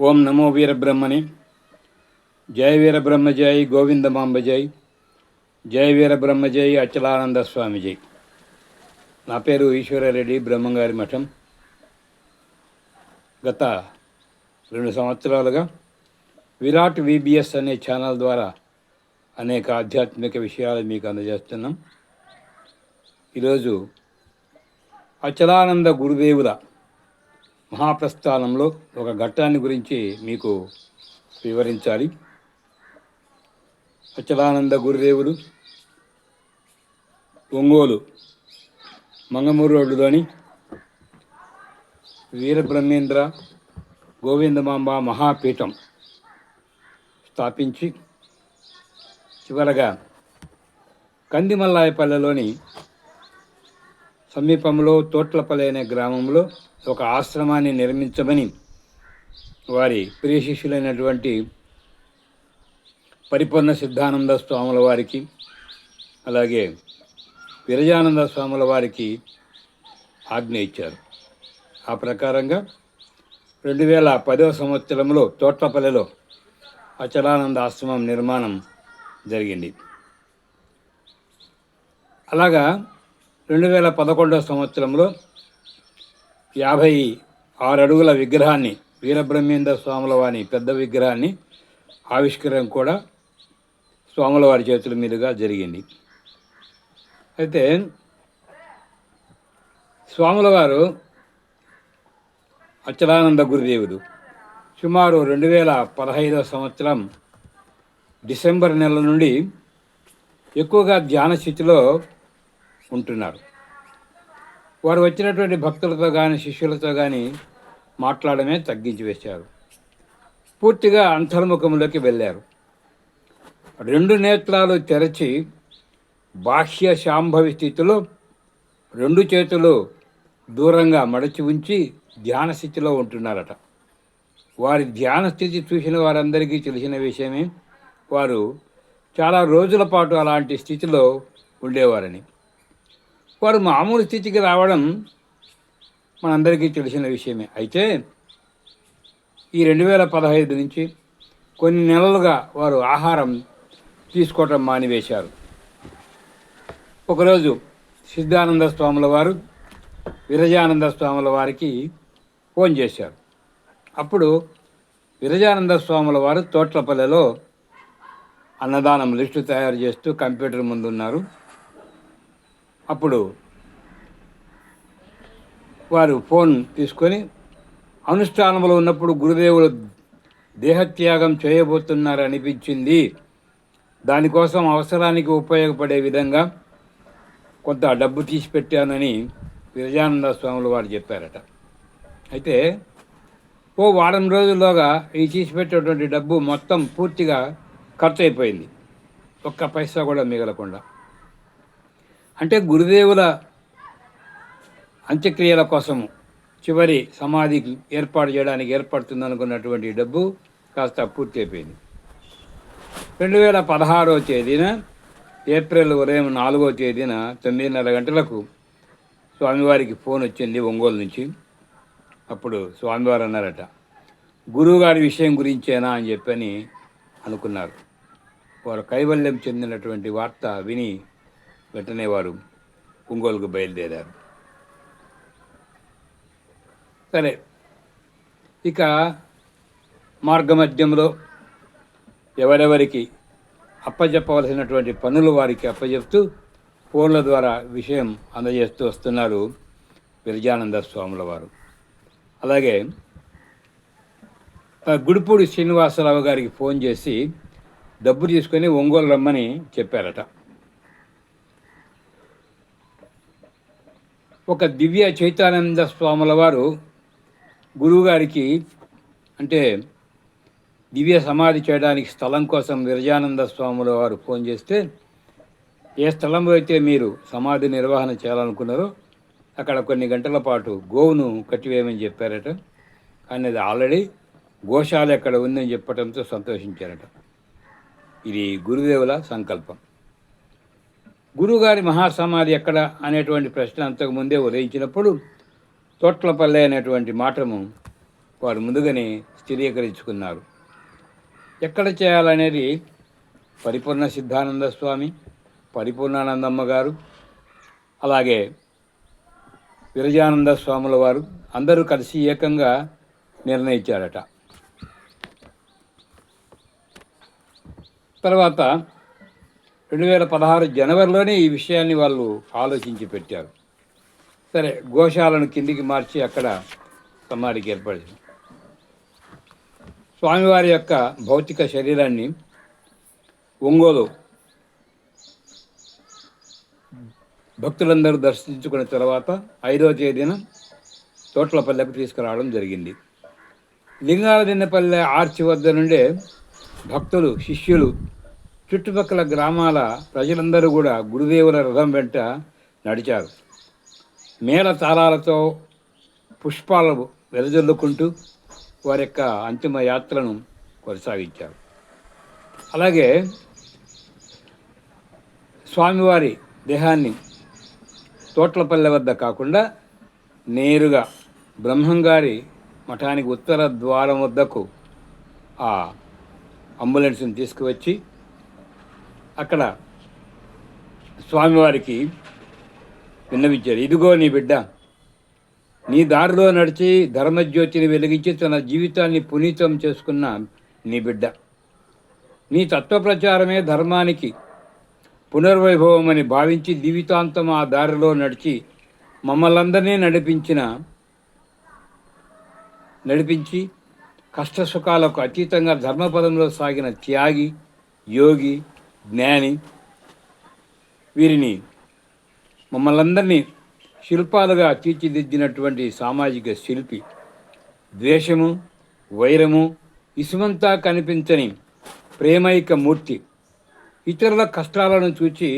ఓం నమో వీరబ్రహ్మణి. జయ వీరబ్రహ్మ జై గోవిందమాంబ జై. జయ వీరబ్రహ్మ జై అచలానంద స్వామి జై. నా పేరు ఈశ్వరారెడ్డి, బ్రహ్మంగారి మఠం. గత 2 సంవత్సరాలుగా విరాట్ విబిఎస్ అనే ఛానల్ ద్వారా అనేక ఆధ్యాత్మిక విషయాలు మీకు అందజేస్తున్నాం. ఈరోజు అచలానంద గురుదేవుల మహాప్రస్థానంలో ఒక ఘట్టాన్ని గురించి మీకు వివరించాలి. అచలానంద గురుదేవులు ఒంగోలు మంగమూరు రోడ్డులోని వీరబ్రహ్మేంద్ర గోవిందమాంబ మహాపీఠం స్థాపించి చివరగా కందిమల్లాయపల్లెలోని సమీపంలో తోట్లపల్లి అనే గ్రామంలో ఒక ఆశ్రమాన్ని నిర్మించమని వారి ప్రియ శిష్యులైనటువంటి పరిపూర్ణ సిద్ధానంద స్వాముల వారికి, అలాగే విరజానంద స్వాముల వారికి ఆజ్ఞ ఇచ్చారు. ఆ ప్రకారంగా 2010వ సంవత్సరంలో తోట్లపల్లిలో అచలానంద ఆశ్రమం నిర్మాణం జరిగింది. అలాగా 2011వ సంవత్సరంలో 56 అడుగుల విగ్రహాన్ని, వీరబ్రహ్మేంద్ర స్వాముల వారి పెద్ద విగ్రహాన్ని ఆవిష్కరణ కూడా స్వాముల వారి చేతుల మీదుగా జరిగింది. అయితే స్వాముల వారు అచలానంద గురుదేవుడు సుమారు 2015వ సంవత్సరం డిసెంబర్ నెల నుండి ఎక్కువగా ధ్యాన స్థితిలో ఉంటున్నారు. వారు వచ్చినటువంటి భక్తులతో కానీ శిష్యులతో కానీ మాట్లాడమే తగ్గించి వేశారు. పూర్తిగా అంతర్ముఖంలోకి వెళ్ళారు. 2 నేత్రాలు తెరచి బాహ్య శాంభవి స్థితిలో 2 చేతులు దూరంగా మడచి ఉంచి ధ్యాన స్థితిలో ఉంటున్నారట. వారి ధ్యాన స్థితి చూసిన వారందరికీ తెలిసిన విషయమే. వారు చాలా రోజుల పాటు అలాంటి స్థితిలో ఉండేవారని. వారు మామూలు స్థితికి రావడం మనందరికీ తెలిసిన విషయమే. అయితే ఈ 2015 నుంచి కొన్ని నెలలుగా వారు ఆహారం తీసుకోవటం మానివేశారు. ఒకరోజు సిద్ధానంద స్వాముల వారు విరజానంద స్వాముల వారికి ఫోన్ చేశారు. అప్పుడు విరజానంద స్వాముల వారు తోట్లపల్లెలో అన్నదానం లిస్టు తయారు చేస్తూ కంప్యూటర్ ముందున్నారు. అప్పుడు వారు ఫోన్ తీసుకొని అనుష్ఠానంలో ఉన్నప్పుడు గురుదేవులు దేహత్యాగం చేయబోతున్నారు అనిపించింది, దానికోసం అవసరానికి ఉపయోగపడే విధంగా కొంత డబ్బు తీసి పెట్టానని విరజానంద స్వాములు వారు చెప్పారట. అయితే ఓ వారం రోజుల్లోగా ఈ తీసిపెట్టేటువంటి డబ్బు మొత్తం పూర్తిగా ఖర్చు అయిపోయింది, ఒక్క పైసా కూడా మిగలకుండా. అంటే గురుదేవుల అంత్యక్రియల కోసము చివరి సమాధికి ఏర్పాటు చేయడానికి ఏర్పడుతుందనుకున్నటువంటి డబ్బు కాస్త పూర్తి అయిపోయింది. 2016వ తేదీన ఏప్రిల్ ఉదయం 4వ తేదీన 9:30 గంటలకు స్వామివారికి ఫోన్ వచ్చింది ఒంగోలు నుంచి. అప్పుడు స్వామివారు అన్నారట, గురువుగారి విషయం గురించేనా అని చెప్పని అనుకున్నారు. వారు కైవల్యం చెందినటువంటి వార్త విని వెంటనే వారు ఒంగోలుకు బయలుదేరారు. సరే, ఇక మార్గమధ్యంలో ఎవరెవరికి అప్పచెప్పవలసినటువంటి పనులు వారికి అప్పచెప్తూ ఫోన్ల ద్వారా విషయం అందజేస్తూ వస్తున్నారు విరజానంద స్వాముల వారు. అలాగే గుడిపూడి శ్రీనివాసరావు గారికి ఫోన్ చేసి డబ్బు తీసుకొని ఒంగోలు రమ్మని చెప్పారట. ఒక దివ్య చైతన్యానంద స్వాముల వారు గురువుగారికి అంటే దివ్య సమాధి చేయడానికి స్థలం కోసం విరజానంద స్వాముల వారు ఫోన్ చేస్తే, ఏ స్థలంలో అయితే మీరు సమాధి నిర్వహణ చేయాలనుకున్నారో అక్కడ కొన్ని గంటల పాటు గోవును కట్టివేయమని చెప్పారట. కానీ అది ఆల్రెడీ గోశాల ఎక్కడ ఉందని చెప్పడంతో సంతోషించారట. ఇది గురుదేవుల సంకల్పం. గురువుగారి మహాసమాధి ఎక్కడ అనేటువంటి ప్రశ్న అంతకుముందే ఉదయించినప్పుడు తోట్లపల్లె అనేటువంటి మాటము వారు ముందుగానే స్థిరీకరించుకున్నారు. ఎక్కడ చేయాలనేది పరిపూర్ణ సిద్ధానంద స్వామి, పరిపూర్ణానందమ్మ గారు, అలాగే విరజానంద స్వాముల వారు అందరూ కలిసి ఏకంగా నిర్ణయించారట. తర్వాత 2016 జనవరిలోనే ఈ విషయాన్ని వాళ్ళు ఆలోచించి పెట్టారు. సరే, గోశాలను కిందికి మార్చి అక్కడ సమాధికి ఏర్పడింది. స్వామివారి యొక్క భౌతిక శరీరాన్ని ఒంగోలు భక్తులందరూ దర్శించుకున్న తర్వాత 5వ తేదీన తోట్లపల్లెకు తీసుకురావడం జరిగింది. లింగాలదిన్నపల్లె ఆర్చి వద్ద నుండే భక్తులు, శిష్యులు, చుట్టుపక్కల గ్రామాల ప్రజలందరూ కూడా గురుదేవుల రథం వెంట నడిచారు. మేళ తాళాలతో పుష్పాలు వెదజల్లుకుంటూ వారి యొక్క అంతిమ యాత్రను కొనసాగించారు. అలాగే స్వామివారి దేహాన్ని తోట్లపల్లె వద్ద కాకుండా నేరుగా బ్రహ్మంగారి మఠానికి ఉత్తర ద్వారం వద్దకు ఆ అంబులెన్స్ని తీసుకువచ్చి అక్కడ స్వామివారికి విన్నవించారు. ఇదిగో నీ బిడ్డ, నీ దారిలో నడిచి ధర్మజ్యోతిని వెలిగించి తన జీవితాన్ని పునీతం చేసుకున్న నీ బిడ్డ, నీ తత్వప్రచారమే ధర్మానికి పునర్వైభవం అని భావించి జీవితాంతం ఆ దారిలో నడిచి మమ్మల్ందరినీ నడిపించి కష్టసుఖాలకు అతీతంగా ధర్మపదంలో సాగిన త్యాగి, యోగి, జ్ఞాని, వీరిని మమ్మల్ందరినీ శిల్పాలుగా తీర్చిదిద్దినటువంటి సామాజిక శిల్పి, ద్వేషము, వైరము, ఇసుమంతా కనిపించని ప్రేమైక మూర్తి, ఇతరుల కష్టాలను చూచి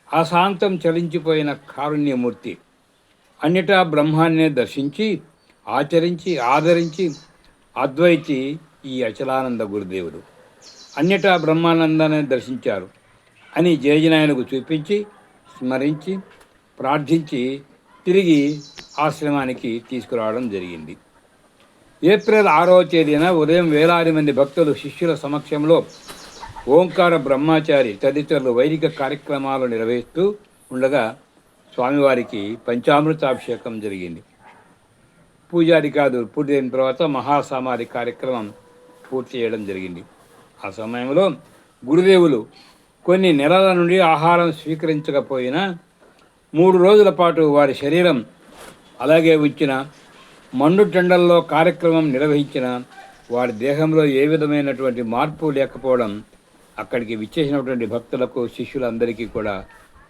అశాంతం చలించిపోయిన కారుణ్యమూర్తి, అన్నిటా బ్రహ్మాన్నే దర్శించి ఆచరించి ఆదరించి అద్వైతి ఈ అచలానంద గురుదేవుడు. అన్నిటా బ్రహ్మానందాన్ని దర్శించారు అని జయజనాయనకు చూపించి స్మరించి ప్రార్థించి తిరిగి ఆశ్రమానికి తీసుకురావడం జరిగింది. ఏప్రిల్ 6వ తేదీన ఉదయం వేలాది మంది భక్తులు, శిష్యుల సమక్షంలో ఓంకార బ్రహ్మచారి తదితరులు వైదిక కార్యక్రమాలు నిర్వహిస్తూ ఉండగా స్వామివారికి పంచామృతాభిషేకం జరిగింది. పూజాధికారులు పూర్తయిన తర్వాత మహాసమాధి కార్యక్రమం పూర్తి చేయడం జరిగింది. ఆ సమయంలో గురుదేవులు కొన్ని నెలల నుండి ఆహారం స్వీకరించకపోయినా 3 రోజుల పాటు వారి శరీరం అలాగే ఉంచిన, మండుటెండల్లో కార్యక్రమం నిర్వహించిన వారి దేహంలో ఏ విధమైనటువంటి మార్పు లేకపోవడం అక్కడికి విచ్చేసినటువంటి భక్తులకు, శిష్యులందరికీ కూడా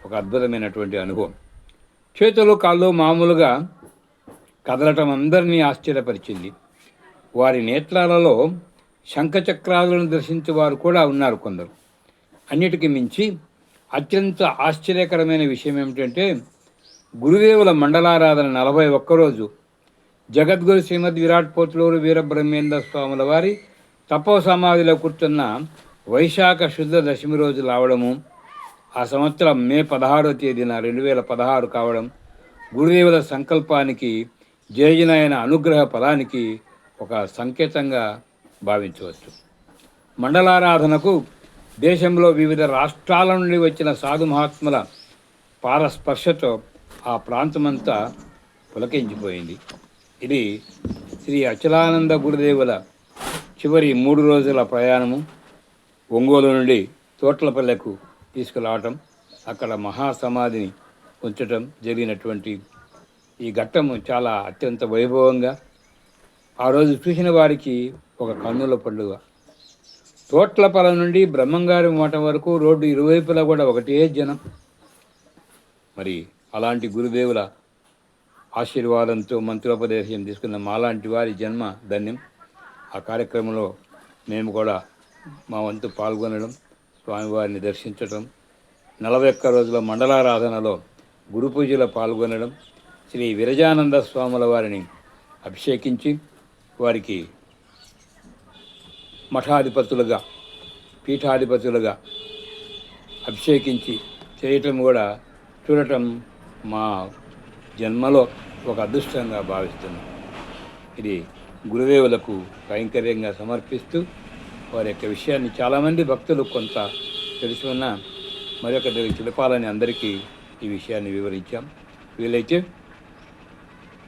ఒక అద్భుతమైనటువంటి అనుభవం. చేతులు, కాళ్ళు మామూలుగా కదలటం అందరినీ ఆశ్చర్యపరిచింది. వారి నేత్రాలలో శంఖచక్రాలను దర్శించే వారు కూడా ఉన్నారు కొందరు. అన్నిటికీ మించి అత్యంత ఆశ్చర్యకరమైన విషయం ఏమిటంటే, గురుదేవుల మండలారాధన 41 రోజు జగద్గురు శ్రీమద్ విరాట్ పోతులూరు వీరబ్రహ్మేంద్ర స్వాముల వారి తపో సమాధిలో కూర్చున్న వైశాఖ శుద్ధ దశమి రోజు రావడము, ఆ సంవత్సరం మే 16వ తేదీన 2016 కావడం గురుదేవుల సంకల్పానికి, జయజనాయన అనుగ్రహ ఫలానికి ఒక సంకేతంగా భావించవచ్చు. మండలారాధనకు దేశంలో వివిధ రాష్ట్రాల నుండి వచ్చిన సాధు మహాత్ముల పారస్పర్శతో ఆ ప్రాంతమంతా పులకించిపోయింది. ఇది శ్రీ అచలానంద గురుదేవుల చివరి 3 రోజుల ప్రయాణము. ఒంగోలు నుండి తోట్లపల్లెకు తీసుకురావటం, అక్కడ మహాసమాధిని ఉంచటం జరిగినటువంటి ఈ ఘట్టము చాలా అత్యంత వైభవంగా ఆ రోజు చూసిన వారికి ఒక కన్నుల పండుగ. తోట్లపల్లె నుండి బ్రహ్మంగారి మఠం వరకు రోడ్డు ఇరువైపులా కూడా ఒకటే జనం. మరి అలాంటి గురుదేవుల ఆశీర్వాదంతో మంత్రోపదేశం తీసుకున్న మాలాంటి వారి జన్మ ధన్యం. ఆ కార్యక్రమంలో మేము కూడా మా వంతు పాల్గొనడం, స్వామివారిని దర్శించడం, 41 రోజుల మండలారాధనలో గురు పూజలో పాల్గొనడం, శ్రీ విరజానంద స్వాముల వారిని అభిషేకించి వారికి మఠాధిపతులుగా, పీఠాధిపతులుగా అభిషేకించి చేయటం కూడా చూడటం మా జన్మలో ఒక అదృష్టంగా భావిస్తున్నాం. ఇది గురుదేవులకు కైంకర్యంగా సమర్పిస్తూ వారి యొక్క విషయాన్ని చాలామంది భక్తులు కొంత తెలుసుకున్న మరొకరికి తెలపాలని అందరికీ ఈ విషయాన్ని వివరించాం. వీలైతే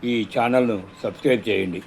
ఈ ఛానల్ను సబ్స్క్రైబ్ చేయండి.